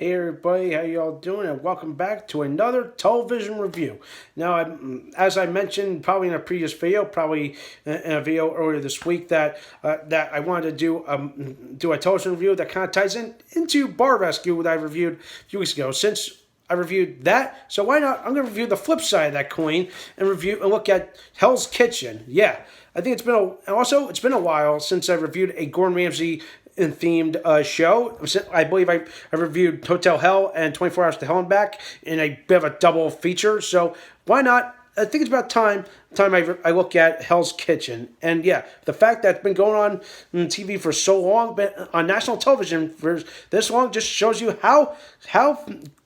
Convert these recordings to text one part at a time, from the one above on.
Hey everybody, how y'all doing? And welcome back to another television review. Now, as I mentioned, probably in a previous video, probably in a video earlier this week, that I wanted to do a television review that kind of ties into Bar Rescue that I reviewed a few weeks ago. Since I reviewed that, so why not? I'm going to review the flip side of that coin and look at Hell's Kitchen. Yeah, I think it's been a while since I reviewed a Gordon Ramsay themed show. I believe I reviewed Hotel Hell and 24 Hours to Hell and Back in a bit of a double feature. So why not? I think it's about time I look at Hell's Kitchen. And yeah, the fact that it's been going on TV for so long, been on national television for this long, just shows you how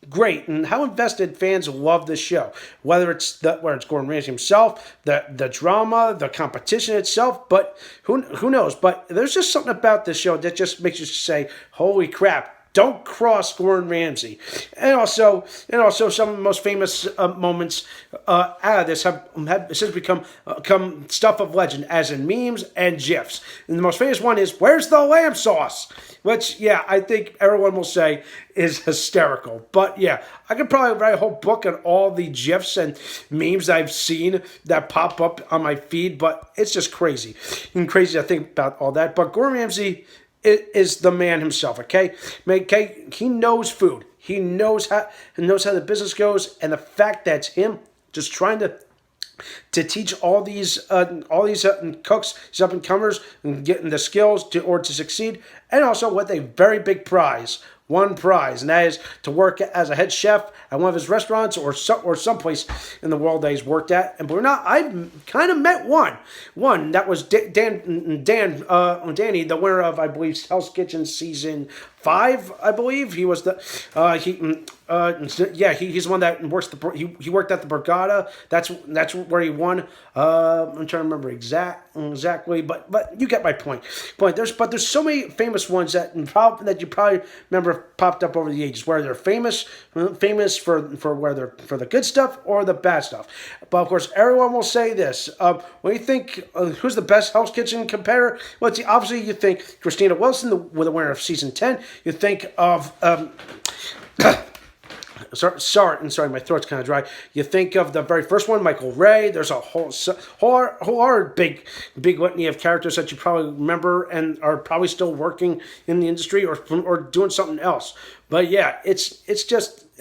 great and how invested fans love this show. Whether it's Gordon Ramsay himself, the drama, the competition itself, but who knows? But there's just something about this show that just makes you say, "Holy crap! Don't cross Gordon Ramsay." And also some of the most famous moments out of this have since become stuff of legend, as in memes and GIFs. And the most famous one is, "Where's the lamb sauce?" Which, yeah, I think everyone will say is hysterical. But yeah, I could probably write a whole book on all the GIFs and memes I've seen that pop up on my feed, but it's just crazy. And crazy to think about all that. But Gordon Ramsay is the man himself, okay? He knows food. He knows how the business goes, and the fact that it's him just trying to teach all these cooks, these up and comers, and getting the skills to succeed, and also with a very big one prize, and that is to work as a head chef at one of his restaurants or someplace in the world that he's worked at. And believe it or not, I've kind of met one that was Danny, the winner of, I believe, Hell's Kitchen season 5. I believe he was he's the one that works he worked at the Borgata. That's where he won. I'm trying to remember exactly, but you get my point. But there's so many famous ones that you probably remember popped up over the ages, where they're famous for the good stuff or the bad stuff. But of course, everyone will say this: when you think who's the best Hell's Kitchen competitor, well, obviously you think Christina Wilson, the winner of season 10. You think of sorry, my throat's kind of dry. You think of the very first one, Michael Ray. There's a whole big litany of characters that you probably remember and are probably still working in the industry or doing something else. But yeah, it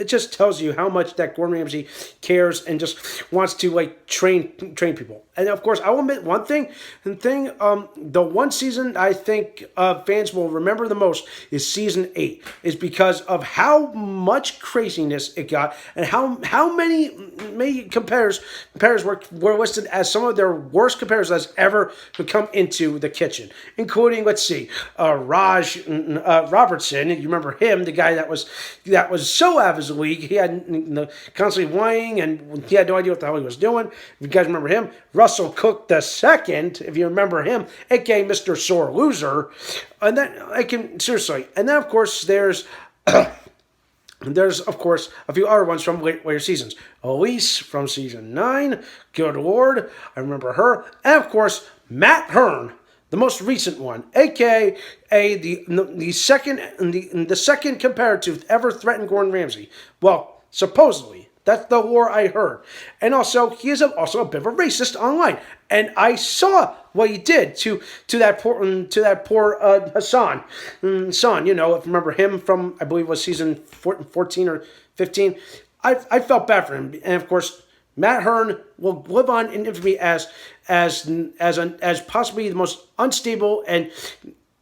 just tells you how much that Gordon Ramsay cares and just wants to train people. And of course, I will admit one thing. The one season I think fans will remember the most is season 8, is because of how much craziness it got and how many competitors were listed as some of their worst competitors that's ever come into the kitchen, including, let's see, Raj Robertson. You remember him, the guy that was so out of his league. He had constantly whining and he had no idea what the hell he was doing. If you guys remember him, Russell Cook the second, if you remember him, aka Mr. Sore Loser. And then and then of course there's of course a few other ones from later seasons. Elise from season 9, good Lord, I remember her, and of course Matt Hearn, the most recent one, aka the second competitor to ever threaten Gordon Ramsay. Well, supposedly. That's the lore I heard. And also, he is also a bit of a racist online. And I saw what he did to that poor Hassan. Son, if you remember him from, I believe it was season 14 or 15. I felt bad for him. And of course, Matt Hearn will live on in infamy as possibly the most unstable and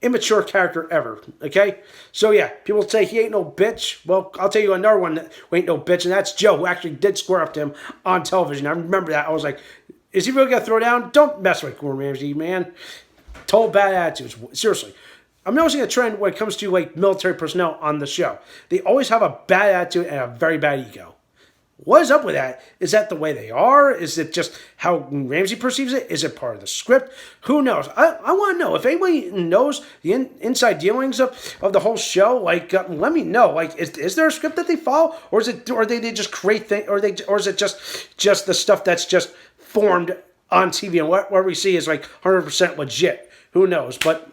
immature character ever. Okay, so yeah, people say he ain't no bitch. Well, I'll tell you another one that ain't no bitch, and that's Joe, who actually did square up to him on television. I remember that. I was like, is he really gonna throw down? Don't mess with Gordon Ramsay, man. Total bad attitudes. Seriously. I'm noticing a trend when it comes to military personnel on the show. They always have a bad attitude and a very bad ego. What is up with that? Is that the way they are? Is it just how Ramsay perceives it? Is it part of the script? Who knows? I want to know. If anybody knows the inside dealings of the whole show, let me know. Is there a script that they follow? Or they just create things? Or is it just the stuff that's just formed on TV and what we see is 100% legit? Who knows? But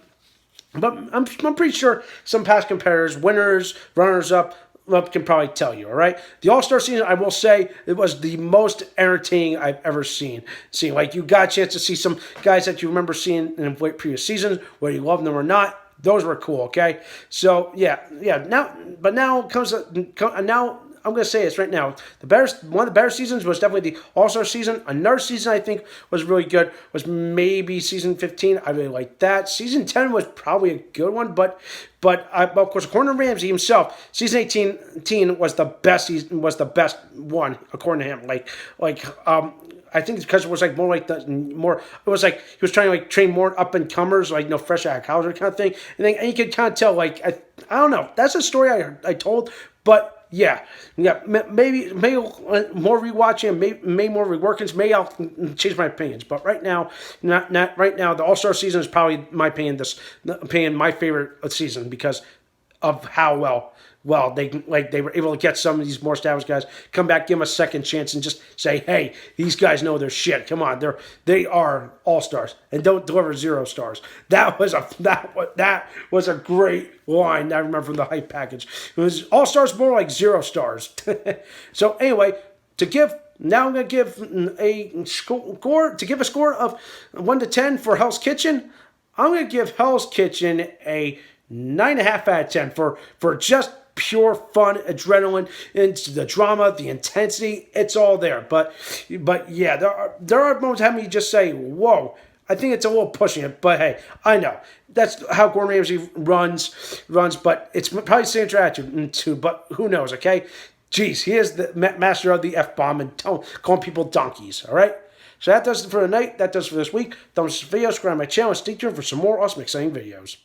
I'm pretty sure some past competitors, winners, runners-up, can probably tell you, all right? The All-Star season, I will say, it was the most entertaining I've ever seen. Like, you got a chance to see some guys that you remember seeing in previous seasons, whether you love them or not. Those were cool, okay? So, yeah. Now comes, now I'm going to say this right now. One of the better seasons was definitely the All-Star season. Another season I think was really good was maybe season 15. I really liked that. Season 10 was probably a good one, but of course, Gordon Ramsay himself, season 18 was the best season, was the best one according to him. I think it's because it was like more like it was like he was trying to like train more up and comers, like fresh out of college kind of thing. And you could kind of tell, like, I don't know, that's a story I told, but yeah, maybe more rewatching, maybe more reworkings, maybe I'll change my opinions. But right now, not right now. The All-Star season is probably my opinion. My favorite season because of how well they were able to get some of these more established guys come back, give them a second chance, and just say, hey, these guys know their shit. Come on, they are all-stars, and don't deliver 0 stars. That was a great line I remember from the hype package. It was all-stars more like 0 stars. So anyway, now I'm going to give a score of 1 to 10 for Hell's Kitchen. I'm going to give Hell's Kitchen a 9.5 out of 10 for just pure fun, adrenaline, and the drama, the intensity. It's all there. But yeah, there are moments having me just say, whoa. I think it's a little pushing it, but hey, I know that's how Gordon Ramsay runs, but it's probably same attitude too. But who knows? Okay, jeez, he is the master of the F-bomb and calling people donkeys. All right. So that does it for tonight. That does it for this week. Thumbs up the video, subscribe to my channel, and stay tuned for some more awesome, exciting videos.